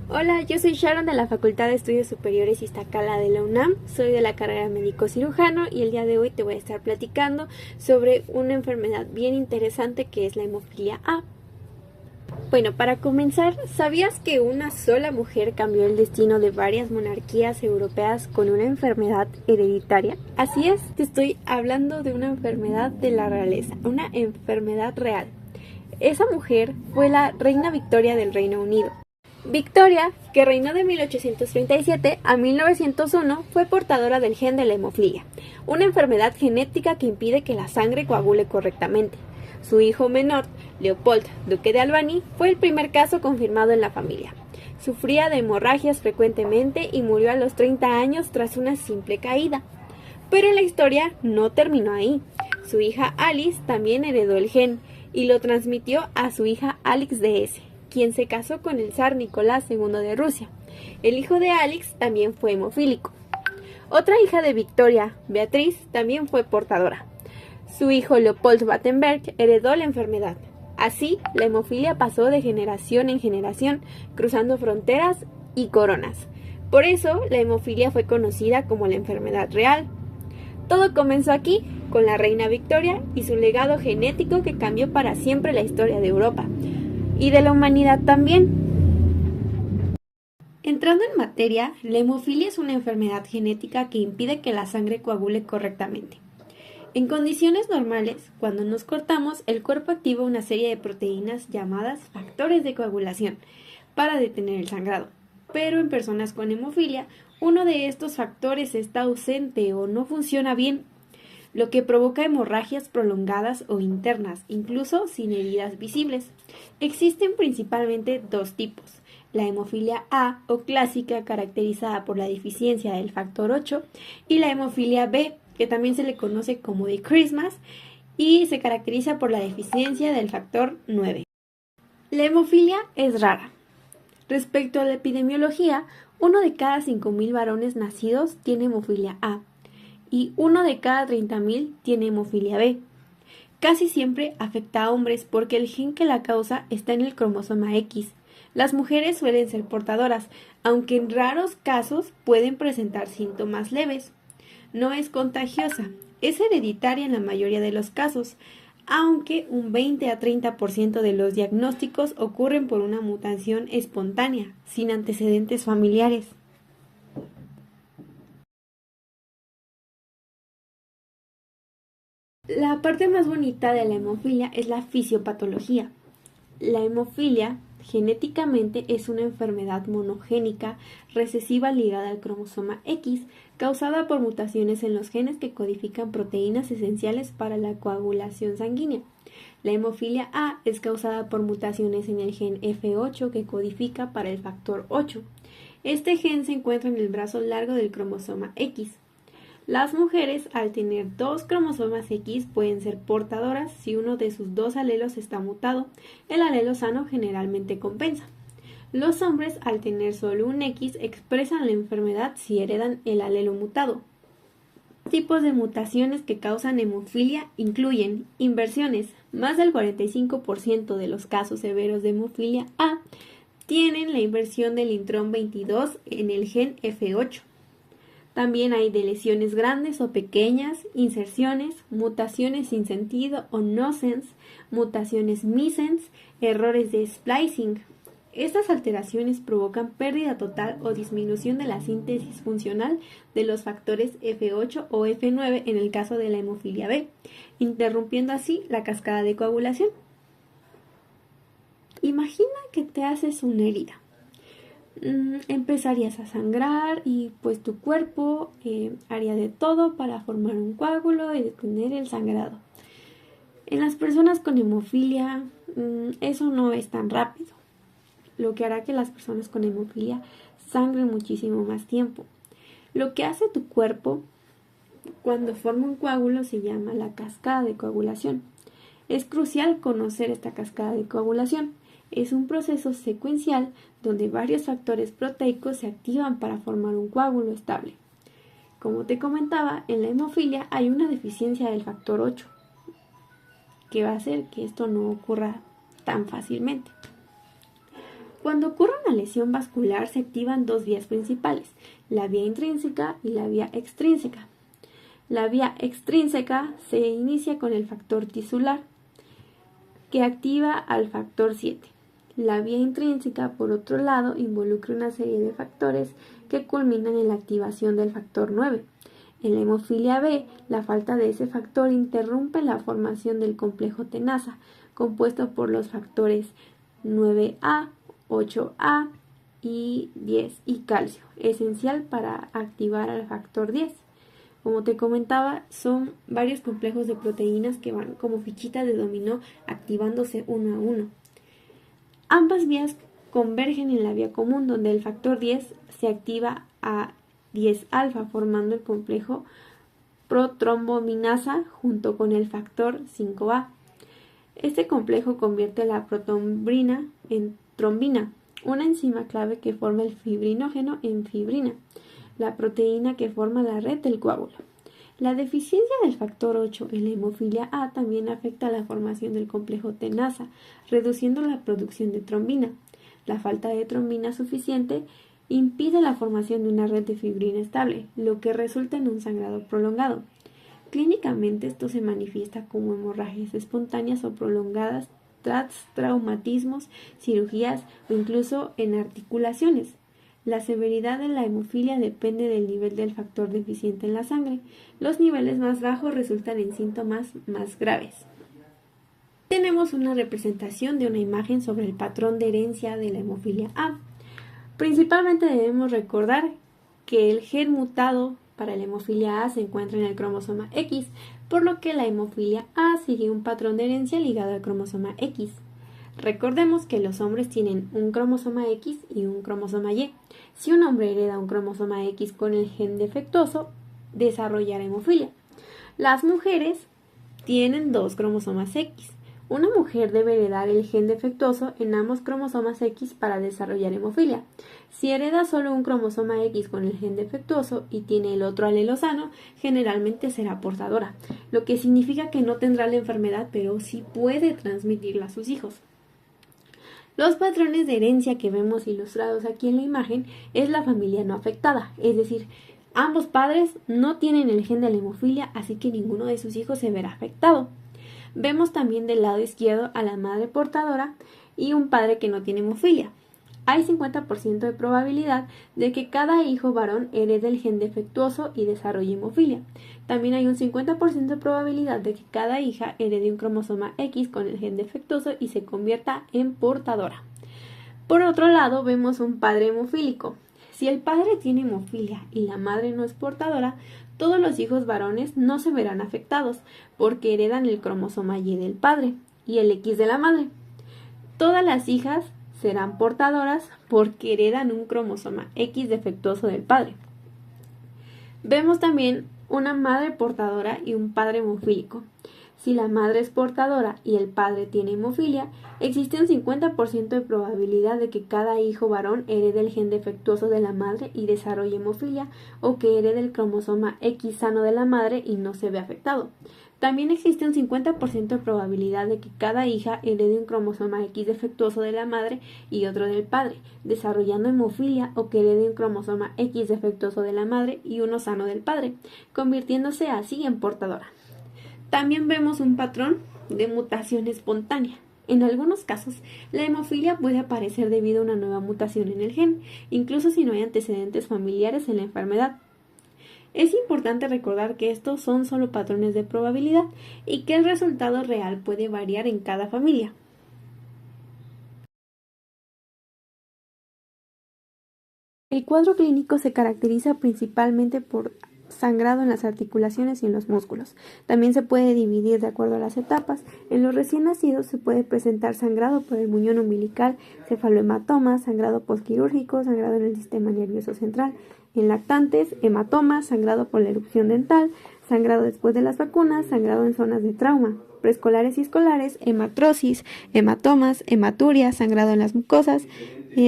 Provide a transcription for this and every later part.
Hola, yo soy Sharon de la Facultad de Estudios Superiores Iztacala de la UNAM, soy de la carrera médico cirujano y el día de hoy te voy a estar platicando sobre una enfermedad bien interesante que es la hemofilia A. Bueno, para comenzar, ¿sabías que una sola mujer cambió el destino de varias monarquías europeas con una enfermedad hereditaria? Así es, te estoy hablando de una enfermedad de la realeza, una enfermedad real. Esa mujer fue la reina Victoria del Reino Unido. Victoria, que reinó de 1837 a 1901, fue portadora del gen de la hemofilia, una enfermedad genética que impide que la sangre coagule correctamente. Su hijo menor, Leopold, duque de Albany, fue el primer caso confirmado en la familia. Sufría de hemorragias frecuentemente y murió a los 30 años tras una simple caída. Pero la historia no terminó ahí. Su hija Alice también heredó el gen y lo transmitió a su hija Alix DS, quien se casó con el zar Nicolás II de Rusia. El hijo de Alix también fue hemofílico. Otra hija de Victoria, Beatriz, también fue portadora. Su hijo Leopold Battenberg heredó la enfermedad. Así, la hemofilia pasó de generación en generación, cruzando fronteras y coronas. Por eso, la hemofilia fue conocida como la enfermedad real. Todo comenzó aquí, con la reina Victoria y su legado genético que cambió para siempre la historia de Europa y de la humanidad también. Entrando en materia, la hemofilia es una enfermedad genética que impide que la sangre coagule correctamente. En condiciones normales, cuando nos cortamos, el cuerpo activa una serie de proteínas llamadas factores de coagulación para detener el sangrado. Pero en personas con hemofilia, uno de estos factores está ausente o no funciona bien, lo que provoca hemorragias prolongadas o internas, incluso sin heridas visibles. Existen principalmente dos tipos: la hemofilia A o clásica, caracterizada por la deficiencia del factor 8, y la hemofilia B, que también se le conoce como de Christmas, y se caracteriza por la deficiencia del factor 9. La hemofilia es rara. Respecto a la epidemiología, uno de cada 5.000 varones nacidos tiene hemofilia A y uno de cada 30.000 tiene hemofilia B. Casi siempre afecta a hombres porque el gen que la causa está en el cromosoma X. Las mujeres suelen ser portadoras, aunque en raros casos pueden presentar síntomas leves. No es contagiosa, es hereditaria en la mayoría de los casos, aunque un 20 a 30% de los diagnósticos ocurren por una mutación espontánea, sin antecedentes familiares. La parte más bonita de la hemofilia es la fisiopatología. La hemofilia genéticamente es una enfermedad monogénica recesiva ligada al cromosoma X, causada por mutaciones en los genes que codifican proteínas esenciales para la coagulación sanguínea. La hemofilia A es causada por mutaciones en el gen F8 que codifica para el factor 8. Este gen se encuentra en el brazo largo del cromosoma X. Las mujeres, al tener dos cromosomas X, pueden ser portadoras si uno de sus dos alelos está mutado. El alelo sano generalmente compensa. Los hombres, al tener solo un X, expresan la enfermedad si heredan el alelo mutado. Tipos de mutaciones que causan hemofilia incluyen inversiones. Más del 45% de los casos severos de hemofilia A tienen la inversión del intrón 22 en el gen F8. También hay de lesiones grandes o pequeñas, inserciones, mutaciones sin sentido o nonsense, mutaciones missense, errores de splicing. Estas alteraciones provocan pérdida total o disminución de la síntesis funcional de los factores F8 o F9 en el caso de la hemofilia B, interrumpiendo así la cascada de coagulación. Imagina que te haces una herida. Empezarías a sangrar y pues tu cuerpo haría de todo para formar un coágulo y detener el sangrado. En las personas con hemofilia eso no es tan rápido, lo que hará que las personas con hemofilia sangren muchísimo más tiempo. Lo que hace tu cuerpo cuando forma un coágulo se llama la cascada de coagulación. Es crucial conocer esta cascada de coagulación. Es un proceso secuencial donde varios factores proteicos se activan para formar un coágulo estable. Como te comentaba, en la hemofilia hay una deficiencia del factor 8, que va a hacer que esto no ocurra tan fácilmente. Cuando ocurre una lesión vascular se activan dos vías principales, la vía intrínseca y la vía extrínseca. La vía extrínseca se inicia con el factor tisular, que activa al factor 7. La vía intrínseca, por otro lado, involucra una serie de factores que culminan en la activación del factor 9. En la hemofilia B, la falta de ese factor interrumpe la formación del complejo tenaza, compuesto por los factores 9A, 8A y 10 y calcio, esencial para activar al factor 10. Como te comentaba, son varios complejos de proteínas que van como fichitas de dominó activándose uno a uno. Ambas vías convergen en la vía común, donde el factor 10 se activa a 10-alfa, formando el complejo protrombominasa junto con el factor 5A. Este complejo convierte la protombrina en trombina, una enzima clave que forma el fibrinógeno en fibrina, la proteína que forma la red del coágulo. La deficiencia del factor 8 en la hemofilia A también afecta la formación del complejo tenaza, reduciendo la producción de trombina. La falta de trombina suficiente impide la formación de una red de fibrina estable, lo que resulta en un sangrado prolongado. Clínicamente esto se manifiesta como hemorragias espontáneas o prolongadas tras traumatismos, cirugías o incluso en articulaciones. La severidad de la hemofilia depende del nivel del factor deficiente en la sangre. Los niveles más bajos resultan en síntomas más graves. Tenemos una representación de una imagen sobre el patrón de herencia de la hemofilia A. Principalmente debemos recordar que el gen mutado para la hemofilia A se encuentra en el cromosoma X, por lo que la hemofilia A sigue un patrón de herencia ligado al cromosoma X. Recordemos que los hombres tienen un cromosoma X y un cromosoma Y. Si un hombre hereda un cromosoma X con el gen defectuoso, desarrollará hemofilia. Las mujeres tienen dos cromosomas X. Una mujer debe heredar el gen defectuoso en ambos cromosomas X para desarrollar hemofilia. Si hereda solo un cromosoma X con el gen defectuoso y tiene el otro alelo sano, generalmente será portadora, lo que significa que no tendrá la enfermedad, pero sí puede transmitirla a sus hijos. Los patrones de herencia que vemos ilustrados aquí en la imagen es la familia no afectada, es decir, ambos padres no tienen el gen de la hemofilia, así que ninguno de sus hijos se verá afectado. Vemos también del lado izquierdo a la madre portadora y un padre que no tiene hemofilia. Hay 50% de probabilidad de que cada hijo varón herede el gen defectuoso y desarrolle hemofilia. También hay un 50% de probabilidad de que cada hija herede un cromosoma X con el gen defectuoso y se convierta en portadora. Por otro lado, vemos un padre hemofílico. Si el padre tiene hemofilia y la madre no es portadora, todos los hijos varones no se verán afectados porque heredan el cromosoma Y del padre y el X de la madre. Todas las hijas serán portadoras porque heredan un cromosoma X defectuoso del padre. Vemos también una madre portadora y un padre hemofílico. Si la madre es portadora y el padre tiene hemofilia, existe un 50% de probabilidad de que cada hijo varón herede el gen defectuoso de la madre y desarrolle hemofilia, o que herede el cromosoma X sano de la madre y no se ve afectado. También existe un 50% de probabilidad de que cada hija herede un cromosoma X defectuoso de la madre y otro del padre, desarrollando hemofilia, o que herede un cromosoma X defectuoso de la madre y uno sano del padre, convirtiéndose así en portadora. También vemos un patrón de mutación espontánea. En algunos casos, la hemofilia puede aparecer debido a una nueva mutación en el gen, incluso si no hay antecedentes familiares en la enfermedad. Es importante recordar que estos son solo patrones de probabilidad y que el resultado real puede variar en cada familia. El cuadro clínico se caracteriza principalmente por sangrado en las articulaciones y en los músculos. También se puede dividir de acuerdo a las etapas. En los recién nacidos se puede presentar sangrado por el muñón umbilical, cefalohematoma, sangrado postquirúrgico, sangrado en el sistema nervioso central. En lactantes, hematoma, sangrado por la erupción dental, sangrado después de las vacunas, sangrado en zonas de trauma. Preescolares y escolares, hematrosis, hematomas, hematuria, sangrado en las mucosas.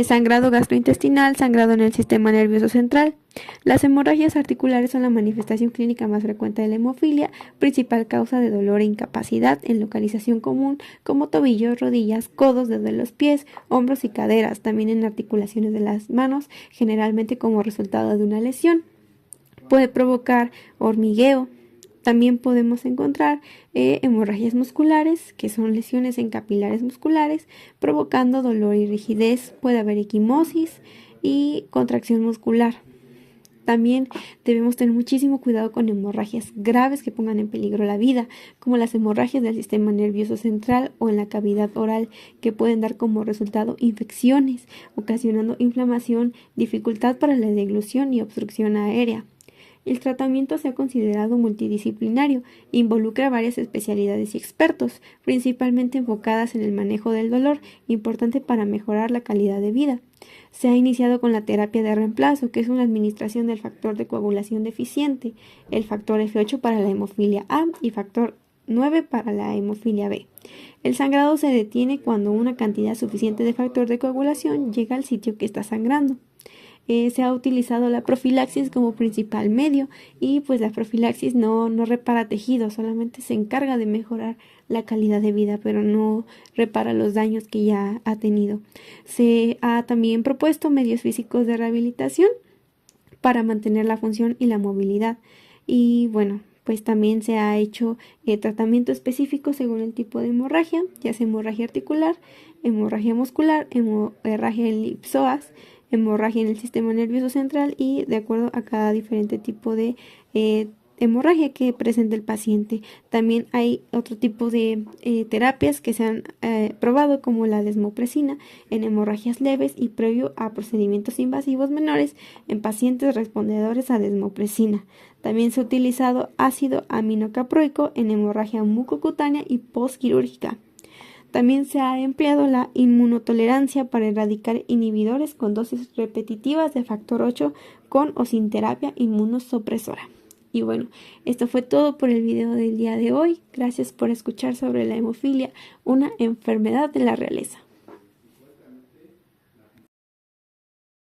sangrado gastrointestinal, sangrado en el sistema nervioso central. Las hemorragias articulares son la manifestación clínica más frecuente de la hemofilia, principal causa de dolor e incapacidad en localización común como tobillos, rodillas, codos, dedos de los pies, hombros y caderas, también en articulaciones de las manos, generalmente como resultado de una lesión. Puede provocar hormigueo. También podemos encontrar hemorragias musculares, que son lesiones en capilares musculares, provocando dolor y rigidez. Puede haber equimosis y contracción muscular. También debemos tener muchísimo cuidado con hemorragias graves que pongan en peligro la vida, como las hemorragias del sistema nervioso central o en la cavidad oral, que pueden dar como resultado infecciones, ocasionando inflamación, dificultad para la deglución y obstrucción aérea. El tratamiento se ha considerado multidisciplinario, involucra varias especialidades y expertos, principalmente enfocadas en el manejo del dolor, importante para mejorar la calidad de vida. Se ha iniciado con la terapia de reemplazo, que es una administración del factor de coagulación deficiente, el factor F8 para la hemofilia A y factor 9 para la hemofilia B. El sangrado se detiene cuando una cantidad suficiente de factor de coagulación llega al sitio que está sangrando. Se ha utilizado la profilaxis como principal medio y pues la profilaxis no repara tejidos, solamente se encarga de mejorar la calidad de vida, pero no repara los daños que ya ha tenido. Se ha también propuesto medios físicos de rehabilitación para mantener la función y la movilidad. Y bueno, pues también se ha hecho tratamiento específico según el tipo de hemorragia, ya sea hemorragia articular, hemorragia muscular, hemorragia en elipsoas, hemorragia en el sistema nervioso central y de acuerdo a cada diferente tipo de hemorragia que presenta el paciente. También hay otro tipo de terapias que se han probado, como la desmopresina en hemorragias leves y previo a procedimientos invasivos menores en pacientes respondedores a desmopresina. También se ha utilizado ácido aminocaproico en hemorragia mucocutánea y postquirúrgica. También se ha empleado la inmunotolerancia para erradicar inhibidores con dosis repetitivas de factor 8 con o sin terapia inmunosupresora. Y bueno, esto fue todo por el video del día de hoy. Gracias por escuchar sobre la hemofilia, una enfermedad de la realeza.